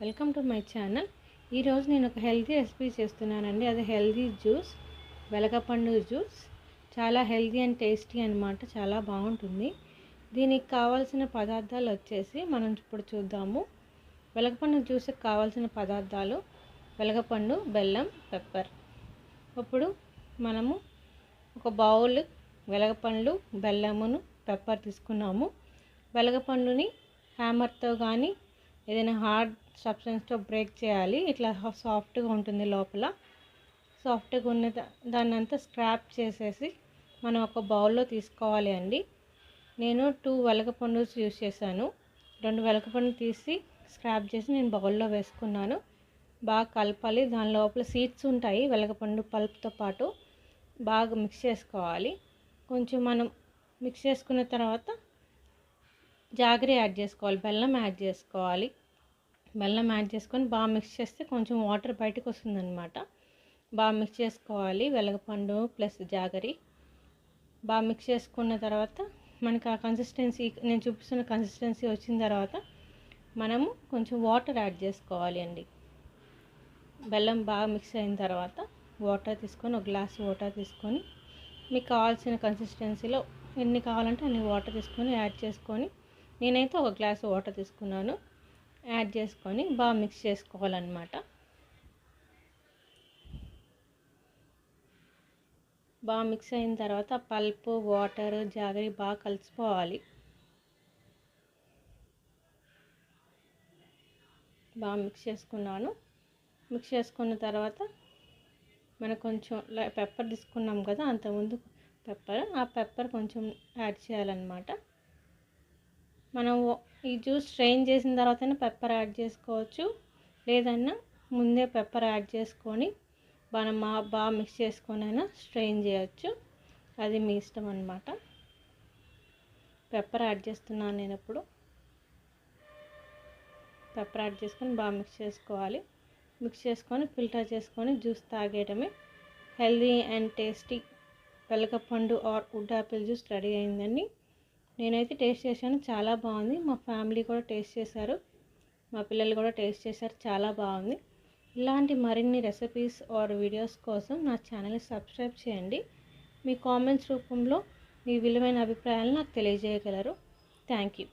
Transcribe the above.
Welcome to my channel. ఈరోజు నేను ఒక హెల్తీ రెసిపీ చేస్తున్నానండి. అది హెల్తీ జ్యూస్, వెలగపండు జ్యూస్. చాలా హెల్తీ అండ్ టేస్టీ అనమాట. చాలా బాగుంటుంది. దీనికి కావాల్సిన పదార్థాలు వచ్చేసి మనం ఇప్పుడు చూద్దాము. వెలగపండు జ్యూస్కి కావాల్సిన పదార్థాలు వెలగపండు, బెల్లం, పెప్పర్. ఇప్పుడు మనము ఒక బౌల్ వెలగపండ్లు, బెల్లమును, పెప్పర్ తీసుకున్నాము. వెలగపండుని హ్యామర్తో కానీ ఏదైనా హార్డ్ సబ్స్టెన్స్తో బ్రేక్ చేయాలి. ఇట్లా సాఫ్ట్గా ఉంటుంది, లోపల సాఫ్ట్గా ఉన్న దాన్ని అంతా స్క్రాప్ చేసేసి మనం ఒక బౌల్లో తీసుకోవాలి అండి. నేను 2 వెలగపండు యూస్ చేశాను. 2 వెలగపండు తీసి స్క్రాప్ చేసి నేను బౌల్లో వేసుకున్నాను. బాగా కలపాలి. దాని లోపల సీడ్స్ ఉంటాయి, వెలగపండు పల్ప్తో పాటు బాగా మిక్స్ చేసుకోవాలి. కొంచెం మనం మిక్స్ చేసుకున్న తర్వాత జాగరి యాడ్ చేసుకోవాలి, బెల్లం యాడ్ చేసుకోవాలి. బెల్లం యాడ్ చేసుకొని బాగా మిక్స్ చేస్తే కొంచెం వాటర్ బయటకు వస్తుందన్నమాట. బాగా మిక్స్ చేసుకోవాలి. వెలగపండు ప్లస్ జాగరి బాగా మిక్స్ చేసుకున్న తర్వాత మనకి ఆ కన్సిస్టెన్సీ, నేను చూపిస్తున్న కన్సిస్టెన్సీ వచ్చిన తర్వాత మనము కొంచెం వాటర్ యాడ్ చేసుకోవాలి అండి. బెల్లం బాగా మిక్స్ అయిన తర్వాత వాటర్ తీసుకొని, ఒక గ్లాస్ వాటర్ తీసుకొని, మీకు కావాల్సిన కన్సిస్టెన్సీలో ఎన్ని కావాలంటే అన్ని వాటర్ తీసుకొని యాడ్ చేసుకొని, నేనైతే ఒక గ్లాస్ వాటర్ తీసుకున్నాను. యాడ్ చేసుకొని బాగా మిక్స్ చేసుకోవాలన్నమాట. బాగా మిక్స్ అయిన తర్వాత పల్పు, వాటర్, జాగరి బాగా కలిసిపోవాలి. బాగా మిక్స్ చేసుకున్నాను. మిక్స్ చేసుకున్న తర్వాత మనకు కొంచెం పెప్పర్ తీసుకున్నాం కదా, అంతకుముందు పెప్పర్, ఆ పెప్పర్ కొంచెం యాడ్ చేయాలన్నమాట. మనం ఈ జ్యూస్ స్ట్రెయిన్ చేసిన తర్వాతనే పెప్పర్ యాడ్ చేసుకోవచ్చు, లేదన్నా ముందే పెప్పర్ యాడ్ చేసుకొని మనం బాగా మిక్స్ చేసుకొని అయినా స్ట్రెయిన్ చేయొచ్చు. అది మీ ఇష్టం అన్నమాట. పెప్పర్ యాడ్ చేస్తున్నాను నేను ఇప్పుడు. పెప్పర్ యాడ్ చేసుకొని బాగా మిక్స్ చేసుకోవాలి. మిక్స్ చేసుకొని ఫిల్టర్ చేసుకొని జ్యూస్ తాగేయడమే. హెల్దీ అండ్ టేస్టీ వెలగపండు or wood apple juice ready అయిందండి. నేనైతే టేస్ట్ చేశాను, చాలా బాగుంది. మా ఫ్యామిలీ కూడా టేస్ట్ చేశారు, మా పిల్లలు కూడా టేస్ట్ చేశారు, చాలా బాగుంది. ఇలాంటి మరిన్ని రెసిపీస్ ఆర్ వీడియోస్ కోసం నా ఛానల్ని సబ్స్క్రైబ్ చేయండి. మీ కామెంట్స్ రూపంలో మీ విలువైన అభిప్రాయాలను నాకు తెలియజేయగలరు. Thank you.